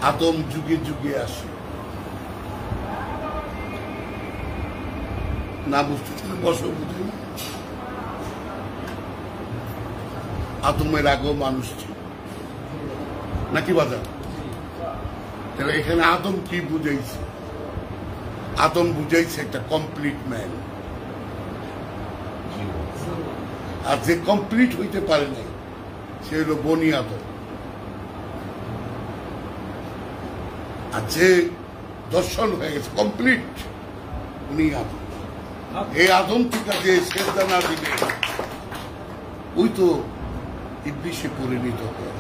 আদম যুগে যুগে আসে। না বুঝতে চাইলে বসো, বুঝে আদমের আগেও মানুষ ছিল নাকি বাজার? তাহলে এখানে আদম কি বুঝাইছে? আদম বুঝাইছে একটা কমপ্লিট ম্যান। আর যে কমপ্লিট হইতে পারে নাই সে হলো বনি আদম। আর যে দর্শন হয়ে গেছে কমপ্লিট, উনি আদম। এই আদম থেকে যে সেজদা না দিবে ওই তো ইবলিসে পরিণত হয়।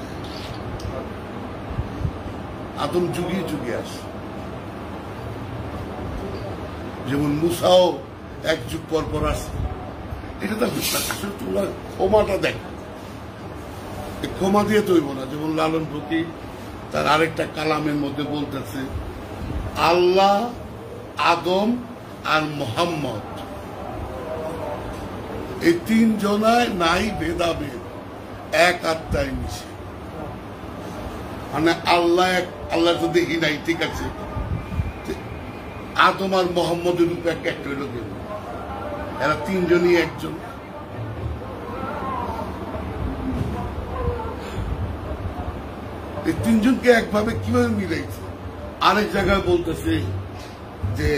আদম যুগে যুগে আসে। যেমন মুসাও এক যুগ পর পর আসে। এটা তো আসলে তোমরা ক্ষমাটা দেখ, ক্ষমা দিয়ে তৈব না। যেমন লালন ফকির তার আরেকটা কালামের মধ্যে বলতেছে, আল্লাহ, আদম আর মোহাম্মদ এই তিন জনায় নাই ভেদাভেদ, এক আত্মায় মিশে। মানে আল্লাহ এক, আল্লাহ তো দেখি নাই, ঠিক আছে, আদম আর মোহাম্মদের রূপে এক একটা হইল কেন? এরা তিনজনই একজন। এই তিনজনকে একভাবে কিভাবে মিলাইছে? আরেক জায়গায় বলতেছে যে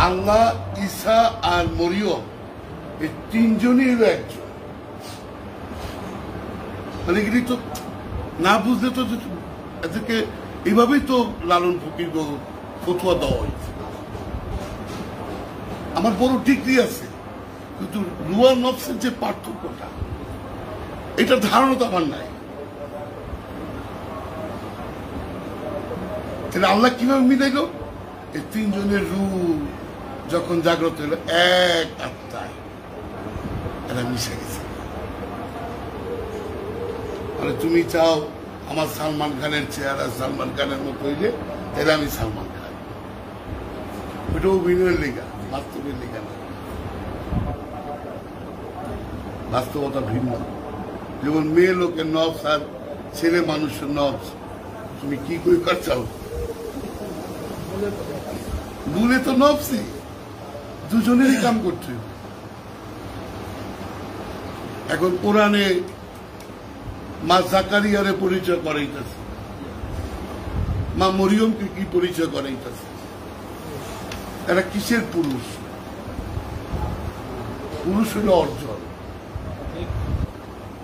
আল্লাহ, ঈসা আর মরিয়ম এই তিনজনই হলো একজন। মানে এগুলি তো না বুঝলে তো এদেরকে এইভাবেই তো লালন ফকির ফতুয়া দেওয়া হয়েছে। আমার বড় ডিগ্রি আছে, কিন্তু রুয়া নফসের যে পার্থক্যটা, এটা ধারণা তো আমার নাই। তাহলে আল্লাহ কিভাবে মিলাইল? এই তিনজনের রূপ যখন জাগ্রত হলো এক আত্মায় এরা মিশে গেছে। মানে তুমি চাও আমার সালমান খানের চেহারা সালমান খানের মতো হইলে, তাহলে আমি সালমান খান। ওইটা অভিনয়ের লেখা, বাস্তবের লেখা না। বাস্তবতা ভিন্ন। যেমন মেয়ে লোকের নবস আর ছেলে মানুষের নবস, তুমি কি করে চাও? ভুলে তো নবসি, দুজনেরই কাম করছে। এখন কোরআনে মা জাকারিয়ারে পরিচয় করাইতেছে, মা মরিয়মকে কি পরিচয় করাইতেছে। এরা কিসের পুরুষ? পুরুষ হল অর্জন,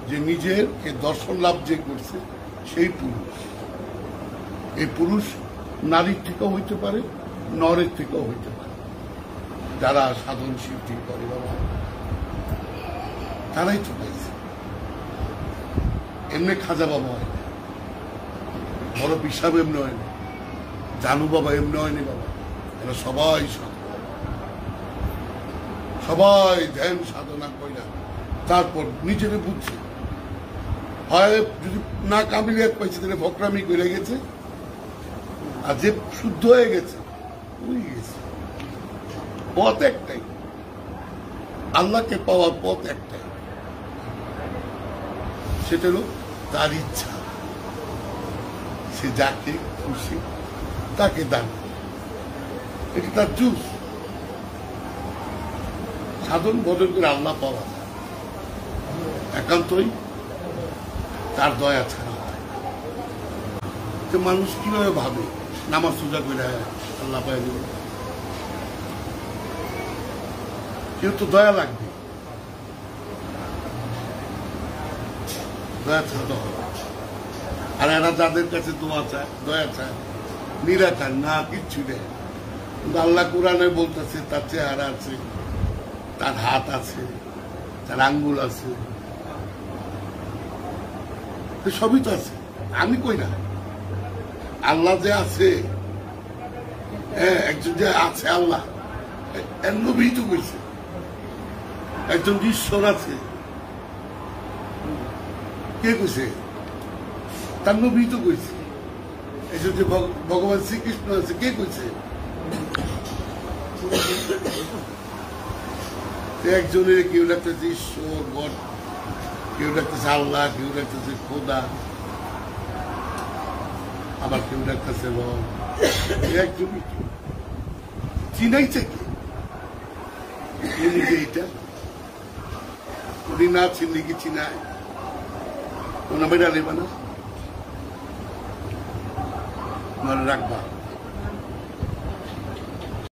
যে নিজের দর্শন লাভ যে করছে সেই পুরুষ। এই পুরুষ নারীর থেকেও হইতে পারে, নরের থেকেও হইতে পারে। যারা সাধন সিদ্ধি করে বাবা, তারাই তো পাইছে। এমনি খাজা বাবা হয় না, বড় পিসাব এমনি হয় না, জানু বাবা এমনি হয়নি বাবা। এরা সবাই সবাই ধ্যান সাধনা কইরা তারপর নিজেরে বুঝছে। হয় যদি না কাবিলিয়াত পাইছে তাহলে ফকরামি করে গেছে, আর যে শুদ্ধ হয়ে গেছে ওই গেছে। পথ একটাই, আল্লাহকে পাওয়ার পথ একটাই, সেটা হলো তার ইচ্ছা। সে যাকে খুশি তাকে দান, এটা তার চুজ। সাধন বদল করে আল্লাহ পাওয়া একান্তই তার দয়া ছাড়া হয়। তো মানুষ কিভাবে ভাবে নামাজ সোজা করে আল্লাহ পায় দেবে? কেউ তো দয়া লাগবে, দয়া ছাড়া তো হবে। আর এরা যাদের কাছে দোয়া চায়, দয়া চায়, নিরাকার না, কিচ্ছু নেই। কিন্তু আল্লাহ কোরআনে বলতেছে তার চেহারা আছে, তার হাত আছে, তার আঙ্গুল আছে, সবই তো আছে। আমি কই না, আল্লাহ যে আছে, হ্যাঁ, একজন যে আছে আল্লাহ, এর নবী তো কইছে। একজন ঈশ্বর আছে, কে কইছে? তার নবী তো কইছে। একজন যে ভগবান শ্রীকৃষ্ণ আছে, কে কইছে? একজনের কেউ ডাকতেছে ঈশ্বর, গড, কেউ ডাকতেছে আল্লাহ, কেউ ডাকতেছে খোদা। আবার কেউ ডাকতেছে রং একজনই চিনাইছে কি নিজে এইটা উনি না চিনলে কি চিনায় ওনা বেড়া নেবা না রাখবা